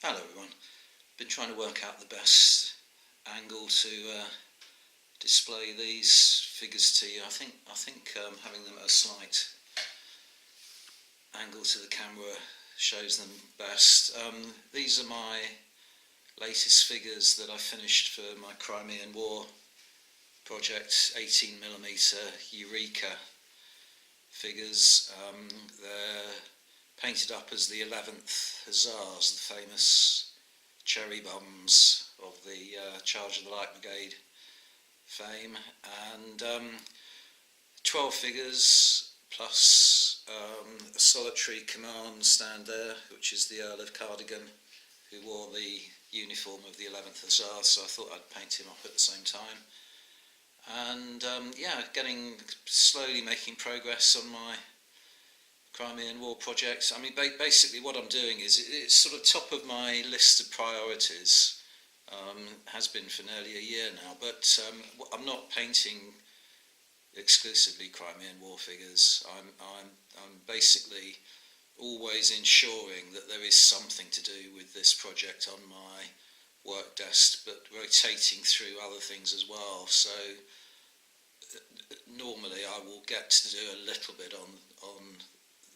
Hello everyone. Been trying to work out the best angle to display these figures to you. I think having them at a slight angle to the camera shows them best. These are my latest figures that I finished for my Crimean War project, 18mm Eureka figures. They're painted up as the 11th Hussars, the famous cherry bombs of the Charge of the Light Brigade fame, and 12 figures plus a solitary command stand there, which is the Earl of Cardigan, who wore the uniform of the 11th Hussars, so I thought I'd paint him up at the same time. And slowly making progress on my Crimean War project. I mean, basically what I'm doing is it's sort of top of my list of priorities. Has been for nearly a year now, but I'm not painting exclusively Crimean War figures. I'm basically always ensuring that there is something to do with this project on my work desk, but rotating through other things as well. So normally I will get to do a little bit on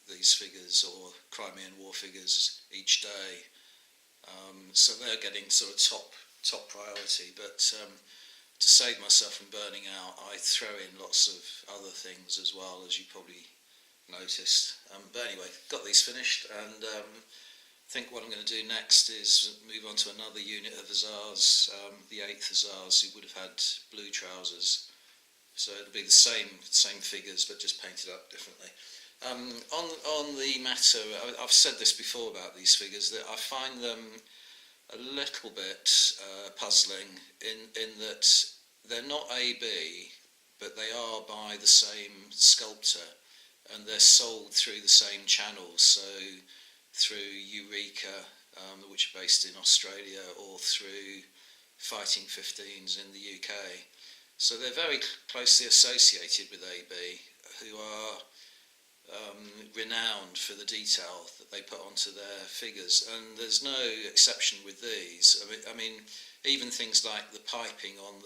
these figures or Crimean War figures each day. So they're getting sort of top priority, but to save myself from burning out, I throw in lots of other things as well, as you probably noticed. But anyway, got these finished, and I think what I'm going to do next is move on to another unit of Hussars, the 8th Hussars, who would have had blue trousers. So it'll be the same figures, but just painted up differently. On the matter, I've said this before about these figures, that I find them a little bit puzzling in that they're not AB, but they are by the same sculptor, and they're sold through the same channels, so through Eureka, which are based in Australia, or through Fighting 15s in the UK. So they're very closely associated with AB, who are renowned for the detail that they put onto their figures, and there's no exception with these. I mean, even things like the piping on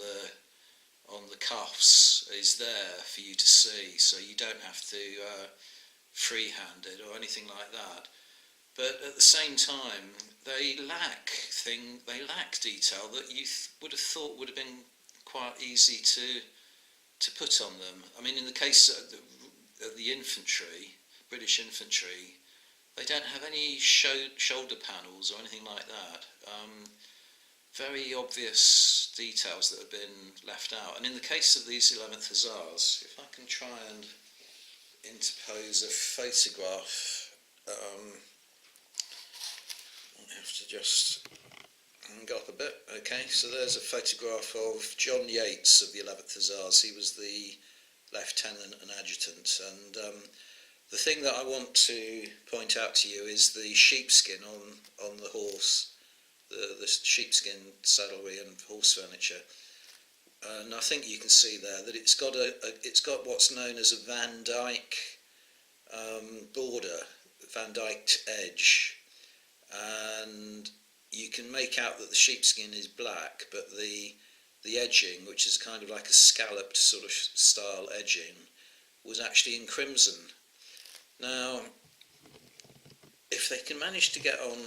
the cuffs is there for you to see, so you don't have to freehand it or anything like that. But at the same time, they lack detail that you would have thought would have been quite easy to put on them. I mean, in the case of the infantry, British infantry, they don't have any shoulder panels or anything like that. Very obvious details that have been left out. And in the case of these 11th Hussars, if I can try and interpose a photograph, I have to just go up a bit. Okay, so there's a photograph of John Yates of the 11th Hussars. He was the lieutenant and adjutant, and the thing that I want to point out to you is the sheepskin on the horse, the sheepskin saddlery and horse furniture. And I think you can see there that it's got what's known as a Van Dyke border, Van Dyked edge, and you can make out that the sheepskin is black, but the edging, which is kind of like a scalloped sort of style edging, was actually in crimson. Now, if they can manage to get on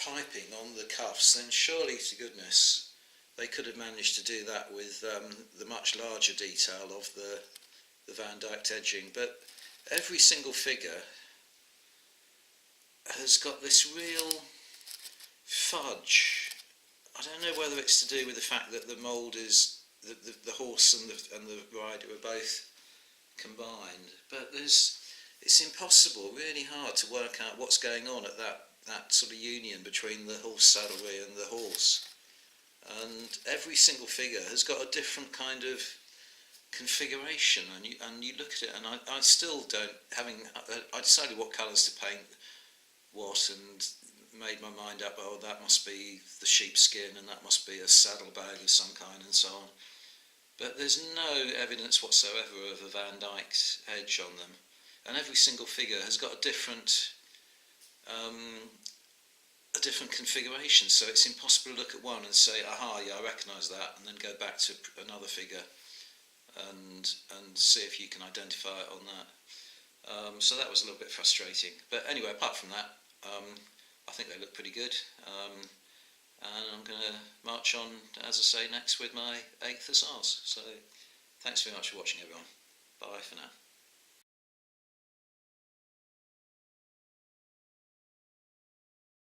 piping on the cuffs, then surely to goodness they could have managed to do that with the much larger detail of the Van Dyked edging. But every single figure has got this real fudge. I don't know whether it's to do with the fact that the mould is the horse and the rider are both combined, but it's impossible, really hard to work out what's going on at that sort of union between the horse saddlery and the horse. And every single figure has got a different kind of configuration, and you look at it, and I still don't, I decided what colours to paint what, and made my mind up, oh, that must be the sheepskin and that must be a saddlebag of some kind and so on. But there's no evidence whatsoever of a Van Dyke edge on them. And every single figure has got a different a different configuration, so it's impossible to look at one and say, aha, yeah, I recognise that, and then go back to another figure and see if you can identify it on that. So that was a little bit frustrating. But anyway, apart from that, I think they look pretty good. And I'm going to march on, as I say, next with my 8th Hussars. So thanks very much for watching, everyone. Bye for now.